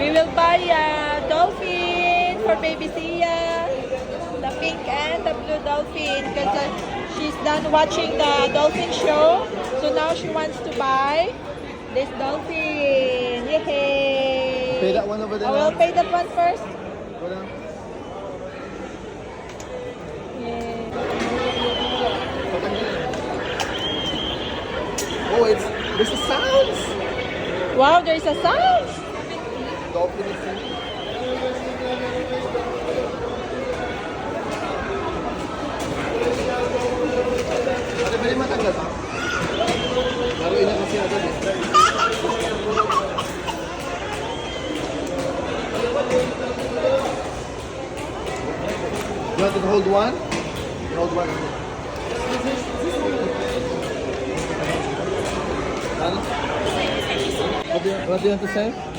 We will buy a dolphin for baby Sia. The pink and the blue dolphin because she's done watching the dolphin show. So now she wants to buy this dolphin. Yay! Pay that one over there. I will pay that one first. Go down. Yay. Oh, there's a sounds. Wow, there's a sound. Dolphin is in. Ate, pwede matanggal pa? Laruin na kasi agad eh. You want to hold one? Hold one. What do you want to say?